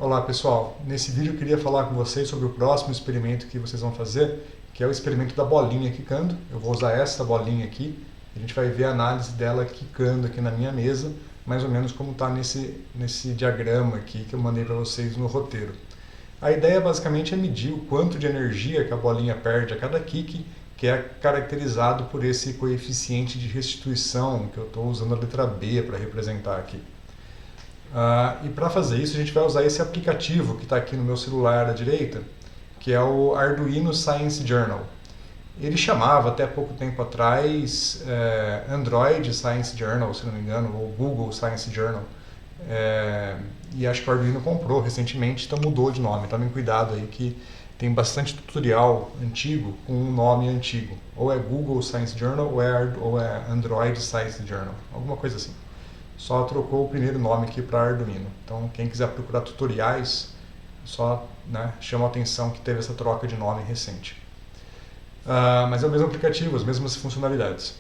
Olá pessoal, nesse vídeo eu queria falar com vocês sobre o próximo experimento que vocês vão fazer, que é o experimento da bolinha quicando. Eu vou usar essa bolinha aqui, a gente vai ver a análise dela quicando aqui na minha mesa, mais ou menos como está nesse diagrama aqui que eu mandei para vocês no roteiro. A ideia basicamente é medir o quanto de energia que a bolinha perde a cada kick, que é caracterizado por esse coeficiente de restituição, que eu estou usando a letra B para representar aqui. E para fazer isso a gente vai usar esse aplicativo que está aqui no meu celular à direita, que é o Arduino Science Journal. Ele chamava até pouco tempo atrás Android Science Journal, se não me engano, ou Google Science Journal. E acho que o Arduino comprou recentemente, então mudou de nome. Tomem cuidado aí que tem bastante tutorial antigo com um nome antigo. Ou é Google Science Journal ou é Android Science Journal, alguma coisa assim. Só trocou o primeiro nome aqui para Arduino. Então, quem quiser procurar tutoriais, só chama a atenção que teve essa troca de nome recente. Mas é o mesmo aplicativo, as mesmas funcionalidades.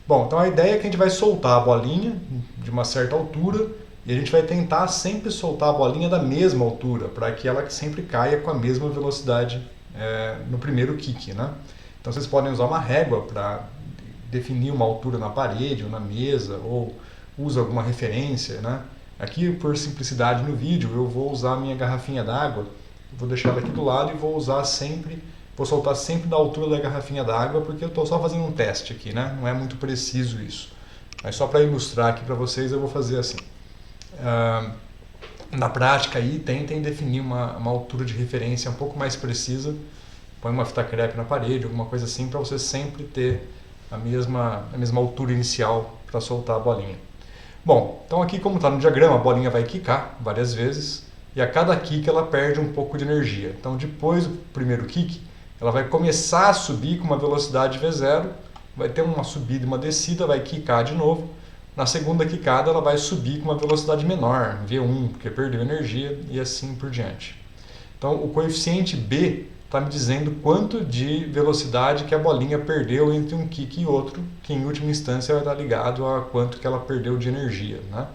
Bom, então a ideia é que a gente vai soltar a bolinha de uma certa altura e a gente vai tentar sempre soltar a bolinha da mesma altura, para que ela sempre caia com a mesma velocidade no primeiro kick, né? Então vocês podem usar uma régua para definir uma altura na parede ou na mesa, ou usa alguma referência, né? Aqui, por simplicidade no vídeo, eu vou usar a minha garrafinha d'água, vou deixar ela aqui do lado e vou soltar sempre da altura da garrafinha d'água, porque eu estou só fazendo um teste aqui, né? Não é muito preciso isso. Mas só para ilustrar aqui para vocês, eu vou fazer assim. Na prática aí, tentem definir uma altura de referência um pouco mais precisa. Põe uma fita crepe na parede, alguma coisa assim, para você sempre ter a mesma altura inicial para soltar a bolinha. Bom, então aqui como está no diagrama, a bolinha vai quicar várias vezes e a cada kick ela perde um pouco de energia. Então depois do primeiro kick, ela vai começar a subir com uma velocidade V0, vai ter uma subida e uma descida, vai quicar de novo. Na segunda quicada ela vai subir com uma velocidade menor, V1, porque perdeu energia e assim por diante. Então o coeficiente B está me dizendo quanto de velocidade que a bolinha perdeu entre um kick e outro, que em última instância vai estar ligado a quanto que ela perdeu de energia, né?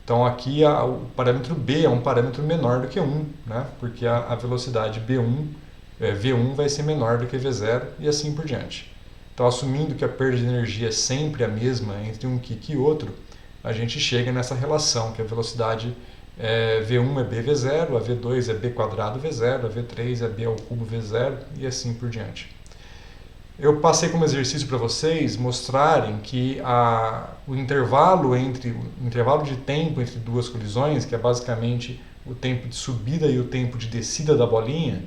Então aqui o parâmetro B é um parâmetro menor do que 1, né? Porque a velocidade V1 vai ser menor do que V0 e assim por diante. Então, assumindo que a perda de energia é sempre a mesma entre um kick e outro, a gente chega nessa relação, que a velocidade V1 é B V0, a V2 é B quadrado V0, a V3 é B ao cubo V0 e assim por diante. Eu passei como exercício para vocês mostrarem que o intervalo de tempo entre duas colisões, que é basicamente o tempo de subida e o tempo de descida da bolinha,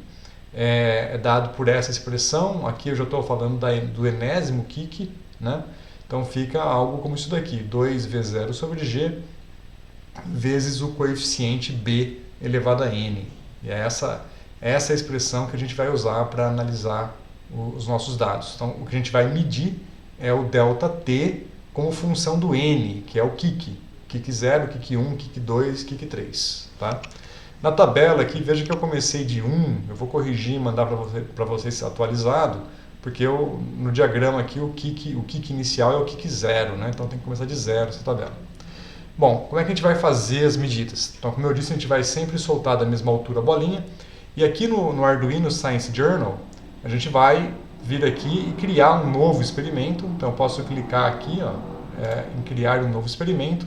é dado por essa expressão. Aqui eu já estou falando do enésimo kick, né? Então fica algo como isso daqui, 2V0 sobre G vezes o coeficiente B elevado a N. E é essa a expressão que a gente vai usar para analisar os nossos dados. Então o que a gente vai medir é o ΔT como função do N, que é o kick. Kick 0, kick 1, kick 2, kick 3. Tá? Na tabela aqui, veja que eu comecei de 1, eu vou corrigir e mandar para vocês atualizado, porque no diagrama aqui o kick inicial é o kick 0, né? Então tem que começar de 0 essa tabela. Bom, como é que a gente vai fazer as medidas? Então, como eu disse, a gente vai sempre soltar da mesma altura a bolinha, e aqui no Arduino Science Journal, a gente vai vir aqui e criar um novo experimento. Então eu posso clicar aqui em criar um novo experimento,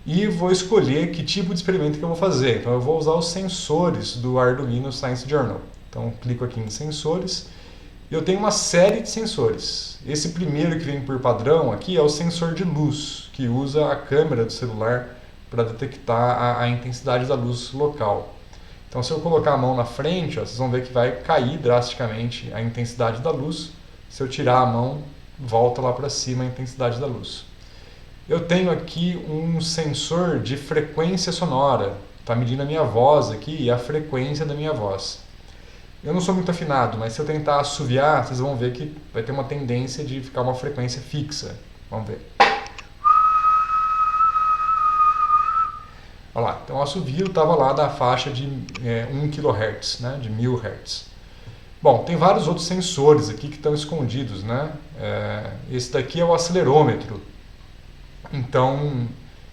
e vou escolher que tipo de experimento que eu vou fazer. Então eu vou usar os sensores do Arduino Science Journal. Então clico aqui em sensores. Eu tenho uma série de sensores. Esse primeiro que vem por padrão aqui é o sensor de luz, que usa a câmera do celular para detectar a intensidade da luz local. Então se eu colocar a mão na frente, vocês vão ver que vai cair drasticamente a intensidade da luz. Se eu tirar a mão, volta lá para cima a intensidade da luz. Eu tenho aqui um sensor de frequência sonora, está medindo a minha voz aqui e a frequência da minha voz. Eu não sou muito afinado, mas se eu tentar assoviar, vocês vão ver que vai ter uma tendência de ficar uma frequência fixa. Vamos ver. Olha lá, então o assovio estava lá da faixa de 1 kHz, né, de 1000 Hz. Bom, tem vários outros sensores aqui que estão escondidos, né? Esse daqui é o acelerômetro. Então,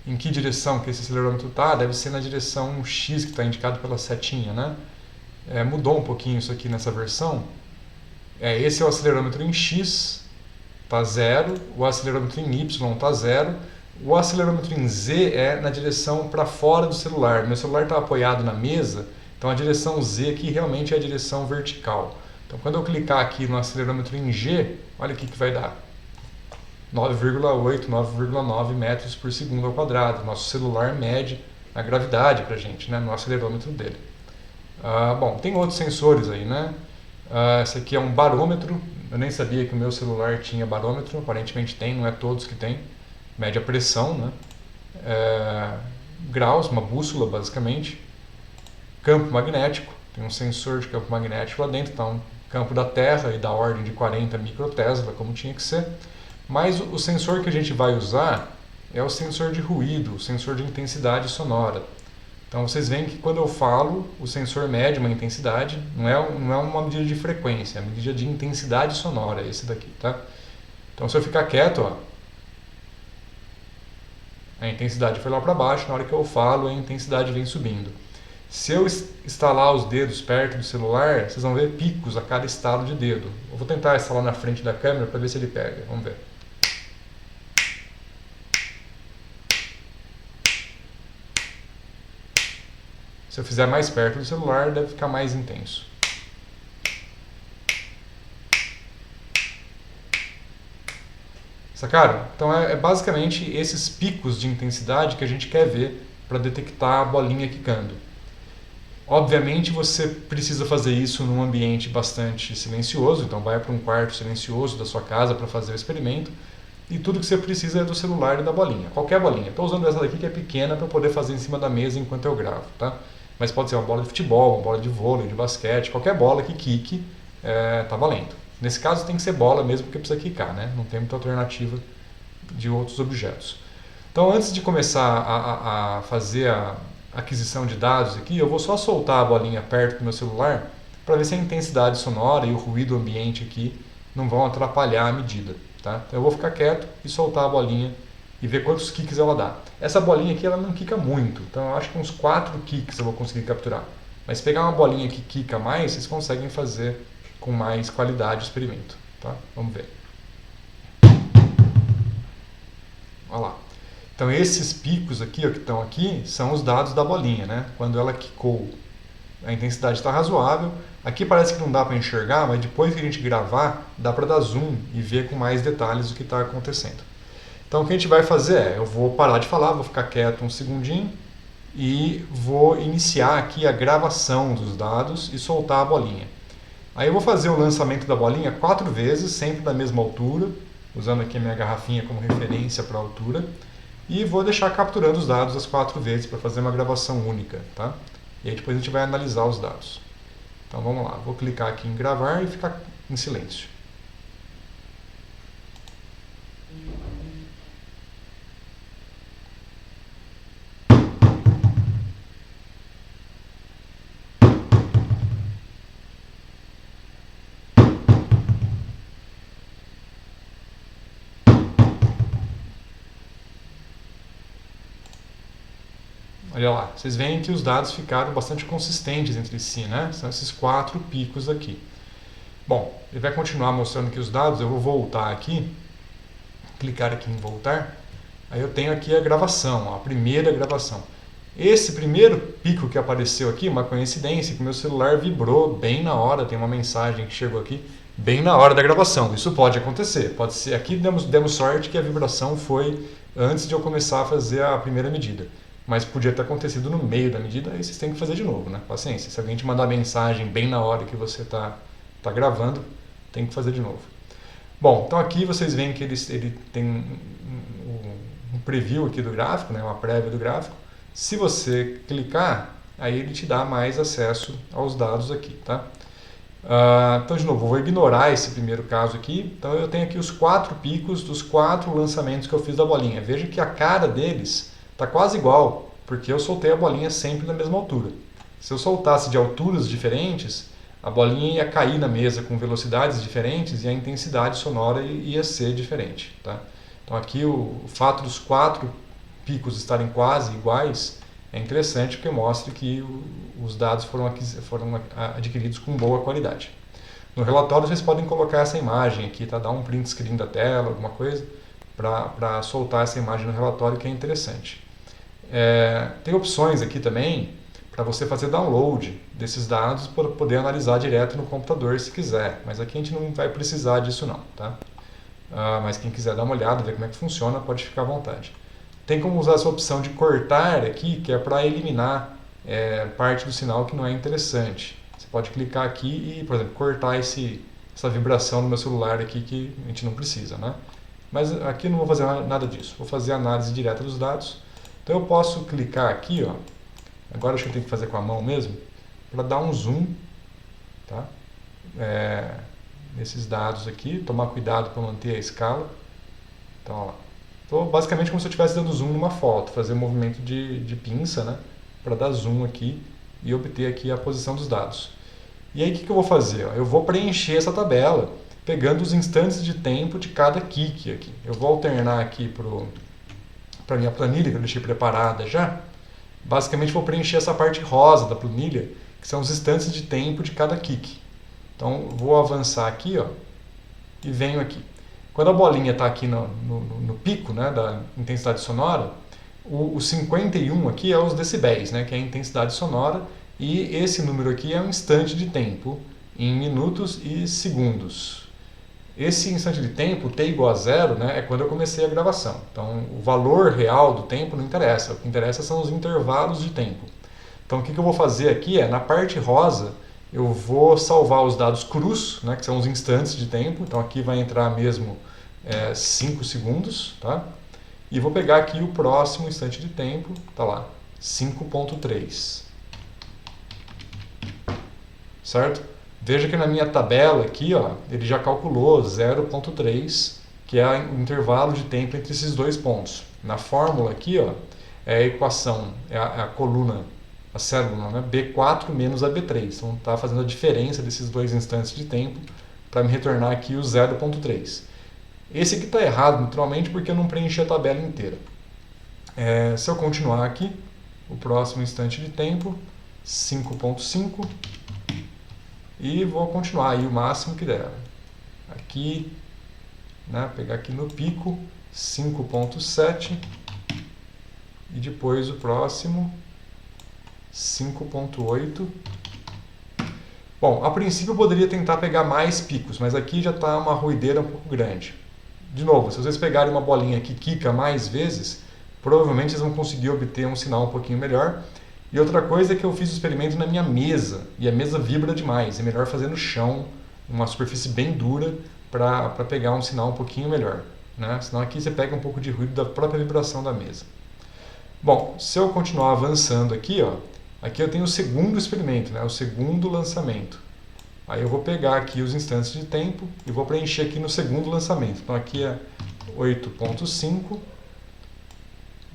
em que direção que esse acelerômetro está, deve ser na direção X que está indicado pela setinha, né? Mudou um pouquinho isso aqui nessa versão. Esse é o acelerômetro em X, está 0, o acelerômetro em Y está 0, o acelerômetro em Z é na direção para fora do celular. Meu celular está apoiado na mesa, então a direção Z aqui realmente é a direção vertical. Então quando eu clicar aqui no acelerômetro em G, olha o que vai dar. 9,8, 9,9 metros por segundo ao quadrado. Nosso celular mede a gravidade para a gente, né, no acelerômetro dele. Bom, tem outros sensores aí, né? Esse aqui é um barômetro. Eu nem sabia que o meu celular tinha barômetro. Aparentemente tem, não é todos que tem. Mede a pressão, né? Graus, uma bússola basicamente. Campo magnético. Tem um sensor de campo magnético lá dentro. Tá um campo da Terra e da ordem de 40 microtesla, como tinha que ser. Mas o sensor que a gente vai usar é o sensor de ruído, o sensor de intensidade sonora. Então vocês veem que quando eu falo, o sensor mede uma intensidade, não é uma medida de frequência, é uma medida de intensidade sonora, esse daqui, tá? Então se eu ficar quieto, ó, a intensidade foi lá para baixo, na hora que eu falo, a intensidade vem subindo. Se eu estalar os dedos perto do celular, vocês vão ver picos a cada estalo de dedo. Eu vou tentar estalar na frente da câmera para ver se ele pega, vamos ver. Se eu fizer mais perto do celular, deve ficar mais intenso. Sacaram? Então é basicamente esses picos de intensidade que a gente quer ver para detectar a bolinha quicando. Obviamente você precisa fazer isso num ambiente bastante silencioso, então vai para um quarto silencioso da sua casa para fazer o experimento. E tudo que você precisa é do celular e da bolinha, qualquer bolinha. Estou usando essa daqui que é pequena para poder fazer em cima da mesa enquanto eu gravo, tá? Mas pode ser uma bola de futebol, uma bola de vôlei, de basquete, qualquer bola que quique, tá valendo. Nesse caso tem que ser bola mesmo porque precisa quicar, né? Não tem muita alternativa de outros objetos. Então antes de começar a fazer a aquisição de dados aqui, eu vou só soltar a bolinha perto do meu celular para ver se a intensidade sonora e o ruído ambiente aqui não vão atrapalhar a medida. Tá? Então eu vou ficar quieto e soltar a bolinha e ver quantos kicks ela dá. Essa bolinha aqui ela não quica muito, então eu acho que uns 4 kicks eu vou conseguir capturar. Mas se pegar uma bolinha que quica mais, vocês conseguem fazer com mais qualidade o experimento. Tá? Vamos ver. Olha lá. Então esses picos aqui, ó, que estão aqui, são os dados da bolinha, né? Quando ela quicou, a intensidade está razoável. Aqui parece que não dá para enxergar, mas depois que a gente gravar, dá para dar zoom e ver com mais detalhes o que está acontecendo. Então o que a gente vai fazer é, eu vou parar de falar, vou ficar quieto um segundinho e vou iniciar aqui a gravação dos dados e soltar a bolinha. Aí eu vou fazer o lançamento da bolinha 4 vezes, sempre da mesma altura, usando aqui a minha garrafinha como referência para a altura. E vou deixar capturando os dados as 4 vezes para fazer uma gravação única, tá? E aí depois a gente vai analisar os dados. Então vamos lá, vou clicar aqui em gravar e ficar em silêncio. Olha lá, vocês veem que os dados ficaram bastante consistentes entre si, né? São esses 4 picos aqui. Bom, ele vai continuar mostrando aqui os dados, eu vou voltar aqui, clicar aqui em voltar, aí eu tenho aqui a gravação, ó, a primeira gravação. Esse primeiro pico que apareceu aqui, uma coincidência, que meu celular vibrou bem na hora, tem uma mensagem que chegou aqui, bem na hora da gravação. Isso pode acontecer, pode ser. Aqui demos sorte que a vibração foi antes de eu começar a fazer a primeira medida. Mas podia ter acontecido no meio da medida, aí vocês têm que fazer de novo, né? Paciência, se alguém te mandar mensagem bem na hora que você está gravando, tem que fazer de novo. Bom, então aqui vocês veem que ele tem um preview aqui do gráfico, né? Uma prévia do gráfico. Se você clicar, aí ele te dá mais acesso aos dados aqui, tá? Então, de novo, eu vou ignorar esse primeiro caso aqui. Então eu tenho aqui os 4 picos dos 4 lançamentos que eu fiz da bolinha. Veja que a cara deles está quase igual, porque eu soltei a bolinha sempre na mesma altura. Se eu soltasse de alturas diferentes, a bolinha ia cair na mesa com velocidades diferentes e a intensidade sonora ia ser diferente. Tá? Então aqui o fato dos 4 picos estarem quase iguais, é interessante porque mostra que os dados foram adquiridos com boa qualidade. No relatório vocês podem colocar essa imagem aqui, tá? Dar um print screen da tela, alguma coisa, para soltar essa imagem no relatório, que é interessante. Tem opções aqui também para você fazer download desses dados para poder analisar direto no computador se quiser, mas aqui a gente não vai precisar disso não, tá? Mas quem quiser dar uma olhada, ver como é que funciona, pode ficar à vontade. Tem como usar essa opção de cortar aqui, que é para eliminar parte do sinal que não é interessante. Você pode clicar aqui e, por exemplo, cortar essa vibração no meu celular aqui que a gente não precisa, né? Mas aqui eu não vou fazer nada disso, vou fazer a análise direta dos dados. Então eu posso clicar aqui, ó, agora acho que eu tenho que fazer com a mão mesmo, para dar um zoom, tá? Nesses dados aqui, tomar cuidado para manter a escala. Então, ó lá. Então, basicamente como se eu estivesse dando zoom numa foto, fazer um movimento de pinça, né, para dar zoom aqui e obter aqui a posição dos dados. E aí o que eu vou fazer? Ó? Eu vou preencher essa tabela, pegando os instantes de tempo de cada kick aqui. Eu vou alternar aqui para a minha planilha, que eu deixei preparada já. Basicamente vou preencher essa parte rosa da planilha, que são os instantes de tempo de cada kick. Então vou avançar aqui, ó, e venho aqui. Quando a bolinha está aqui no pico, né, da intensidade sonora, o 51 aqui é os decibéis, né, que é a intensidade sonora, e esse número aqui é um instante de tempo em minutos e segundos. Esse instante de tempo, t igual a zero, né, é quando eu comecei a gravação. Então o valor real do tempo não interessa, o que interessa são os intervalos de tempo. Então o que eu vou fazer aqui na parte rosa, eu vou salvar os dados crus, né, que são os instantes de tempo. Então aqui vai entrar mesmo 5 segundos, tá? E vou pegar aqui o próximo instante de tempo, tá lá, 5.3. Certo? Veja que na minha tabela aqui, ó, ele já calculou 0.3, que é o intervalo de tempo entre esses dois pontos. Na fórmula aqui, ó, é a equação, é a coluna, a célula, né? B4 menos a B3. Então está fazendo a diferença desses dois instantes de tempo para me retornar aqui o 0.3. Esse aqui está errado, naturalmente, porque eu não preenchi a tabela inteira. Se eu continuar aqui, o próximo instante de tempo, 5.5, e vou continuar aí o máximo que der. Aqui, né, pegar aqui no pico, 5.7, e depois o próximo, 5.8. Bom, a princípio eu poderia tentar pegar mais picos, mas aqui já está uma ruideira um pouco grande. De novo, se vocês pegarem uma bolinha que quica mais vezes, provavelmente vocês vão conseguir obter um sinal um pouquinho melhor. E outra coisa é que eu fiz o experimento na minha mesa, e a mesa vibra demais. É melhor fazer no chão, uma superfície bem dura, para pegar um sinal um pouquinho melhor, né? Senão aqui você pega um pouco de ruído da própria vibração da mesa. Bom, se eu continuar avançando aqui, ó, aqui eu tenho o segundo experimento, né? O segundo lançamento. Aí eu vou pegar aqui os instantes de tempo e vou preencher aqui no segundo lançamento. Então aqui é 8.5.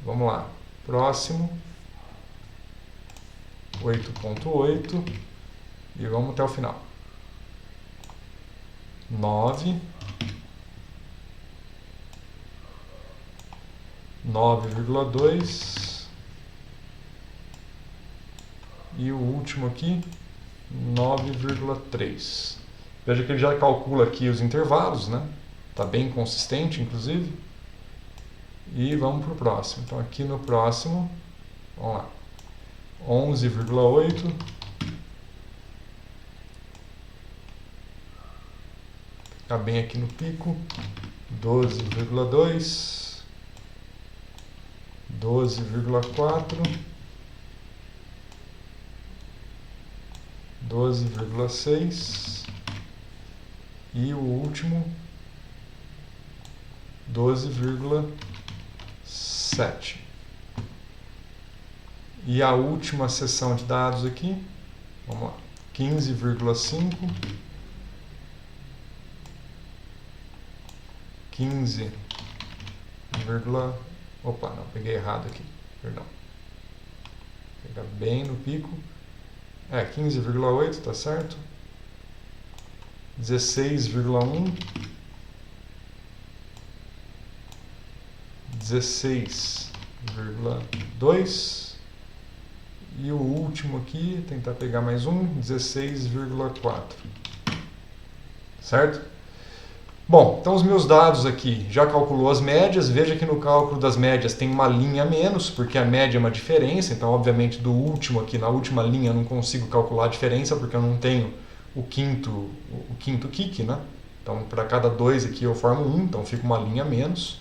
Vamos lá. Próximo. 8.8. E vamos até o final. 9. 9,2. E o último aqui, 9,3. Veja que ele já calcula aqui os intervalos, né? Está bem consistente, inclusive. E vamos para o próximo. Então, aqui no próximo, vamos lá, 11,8. Ficar bem aqui no pico, 12,2. 12,4. 12,6 e o último 12,7. E a última seção de dados aqui, vamos lá, 15,5, 15, opa, não, peguei errado aqui, perdão. Pegar bem no pico. 15,8, tá certo? 16,1. 16,2. 16,2. E o último aqui, tentar pegar mais um, 16,4. Certo? Bom, então os meus dados aqui, já calculou as médias. Veja que no cálculo das médias tem uma linha a menos, porque a média é uma diferença. Então, obviamente, do último aqui, na última linha, eu não consigo calcular a diferença, porque eu não tenho o quinto kick, né? Então, para cada 2 aqui eu formo 1, então fica uma linha a menos.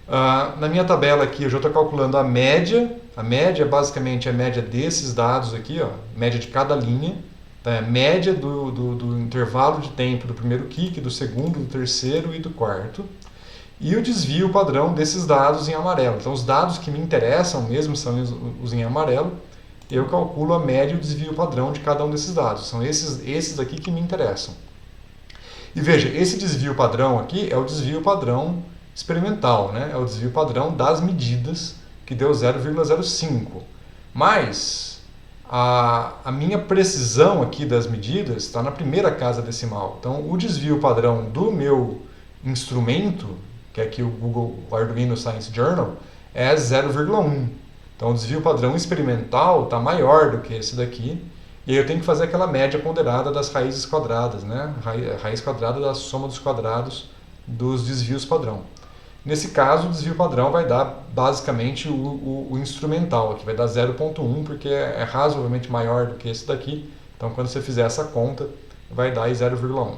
Na minha tabela aqui eu já estou calculando a média. A média é basicamente a média desses dados aqui, ó, média de cada linha. Tá? A média do intervalo de tempo do primeiro kick, do segundo, do terceiro e do quarto. E o desvio padrão desses dados em amarelo. Então os dados que me interessam mesmo são os em amarelo. Eu calculo a média e o desvio padrão de cada um desses dados. São esses aqui que me interessam. E veja, esse desvio padrão aqui é o desvio padrão experimental, né? É o desvio padrão das medidas, que deu 0,05. Mas a minha precisão aqui das medidas está na primeira casa decimal. Então, o desvio padrão do meu instrumento, que é aqui o Arduino Science Journal, é 0,1. Então, o desvio padrão experimental está maior do que esse daqui. E aí eu tenho que fazer aquela média ponderada das raízes quadradas, né? Raiz quadrada da soma dos quadrados dos desvios padrão. Nesse caso, o desvio padrão vai dar basicamente o instrumental, que vai dar 0,1, porque é razoavelmente maior do que esse daqui. Então, quando você fizer essa conta, vai dar 0,1.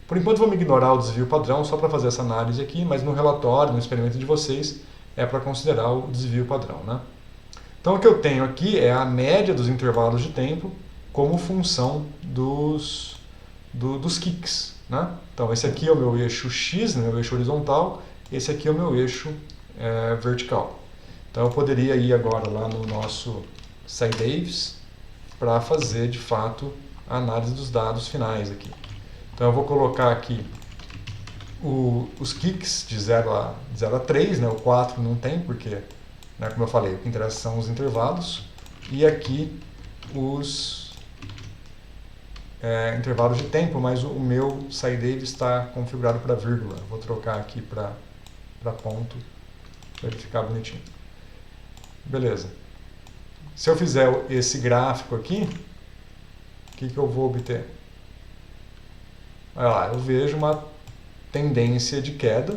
Por enquanto, vamos ignorar o desvio padrão, só para fazer essa análise aqui, mas no relatório, no experimento de vocês, é para considerar o desvio padrão, né? Então, o que eu tenho aqui é a média dos intervalos de tempo como função dos kicks, né? Então, esse aqui é o meu eixo X, né, meu eixo horizontal, esse aqui é o meu eixo vertical. Então, eu poderia ir agora lá no nosso SciDaves para fazer, de fato, a análise dos dados finais aqui. Então, eu vou colocar aqui os kicks de 0 a 3, né? O 4 não tem, porque, né, como eu falei, o que interessa são os intervalos. E aqui os intervalos de tempo, mas o meu SciDaves está configurado para vírgula. Vou trocar aqui para ponto, para ele ficar bonitinho. Beleza. Se eu fizer esse gráfico aqui, o que eu vou obter? Olha lá, eu vejo uma tendência de queda,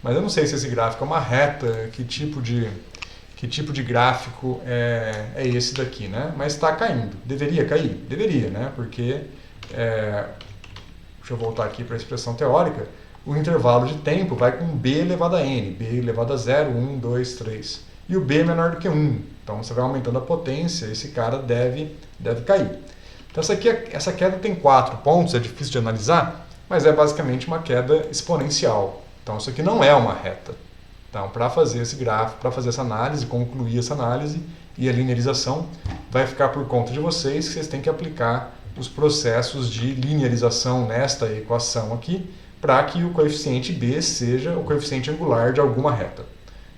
mas eu não sei se esse gráfico é uma reta, que tipo de gráfico é esse daqui, né? Mas está caindo. Deveria cair? Deveria, né? Porque, deixa eu voltar aqui para a expressão teórica, o intervalo de tempo vai com b elevado a n, b elevado a 0, 1, 2, 3. E o b é menor do que 1. Então, você vai aumentando a potência, esse cara deve cair. Então, essa queda tem 4 pontos, é difícil de analisar, mas é basicamente uma queda exponencial. Então, isso aqui não é uma reta. Então, para fazer esse gráfico, para fazer essa análise, concluir essa análise e a linearização, vai ficar por conta de vocês, que vocês têm que aplicar os processos de linearização nesta equação aqui, para que o coeficiente b seja o coeficiente angular de alguma reta.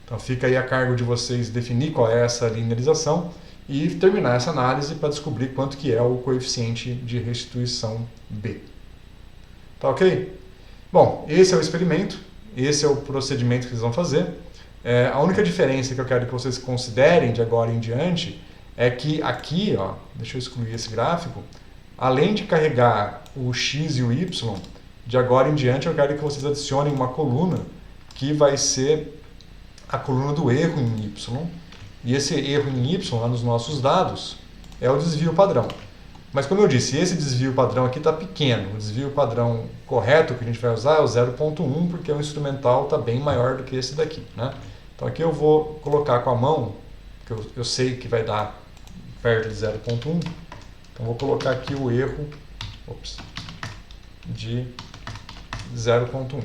Então, fica aí a cargo de vocês definir qual é essa linearização e terminar essa análise para descobrir quanto que é o coeficiente de restituição b. Tá ok? Bom, esse é o experimento. Esse é o procedimento que vocês vão fazer. A única diferença que eu quero que vocês considerem de agora em diante é que aqui, ó, deixa eu excluir esse gráfico, além de carregar o x e o y, de agora em diante eu quero que vocês adicionem uma coluna que vai ser a coluna do erro em y. E esse erro em y, lá nos nossos dados, é o desvio padrão. Mas como eu disse, esse desvio padrão aqui está pequeno. O desvio padrão correto que a gente vai usar é o 0,1, porque o instrumental está bem maior do que esse daqui, né? Então aqui eu vou colocar com a mão, que eu sei que vai dar perto de 0,1. Então vou colocar aqui o erro de 0,1.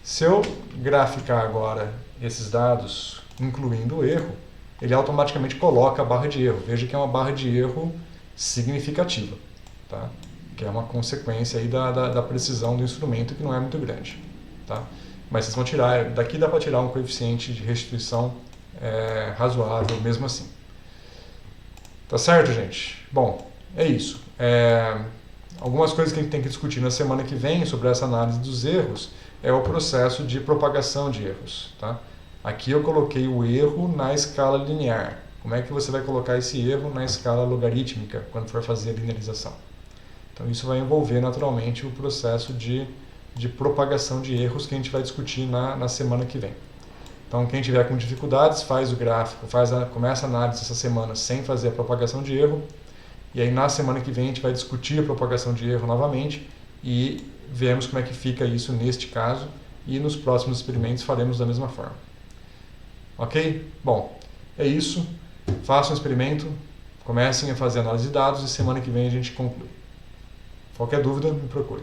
Se eu graficar agora esses dados, incluindo o erro, ele automaticamente coloca a barra de erro. Veja que é uma barra de erro significativa, tá? Que é uma consequência aí da precisão do instrumento, que não é muito grande, tá? Mas vocês vão tirar, daqui dá para tirar um coeficiente de restituição razoável mesmo assim. Tá certo, gente? Bom, é isso. Algumas coisas que a gente tem que discutir na semana que vem sobre essa análise dos erros é o processo de propagação de erros, tá? Aqui eu coloquei o erro na escala linear. Como é que você vai colocar esse erro na escala logarítmica quando for fazer a linearização? Então isso vai envolver naturalmente o processo de propagação de erros que a gente vai discutir na semana que vem. Então quem tiver com dificuldades faz o gráfico, começa a análise essa semana sem fazer a propagação de erro, e aí na semana que vem a gente vai discutir a propagação de erro novamente e veremos como é que fica isso neste caso, e nos próximos experimentos faremos da mesma forma. Ok? Bom, é isso. Façam um experimento, comecem a fazer análise de dados e semana que vem a gente conclui. Qualquer dúvida, me procure.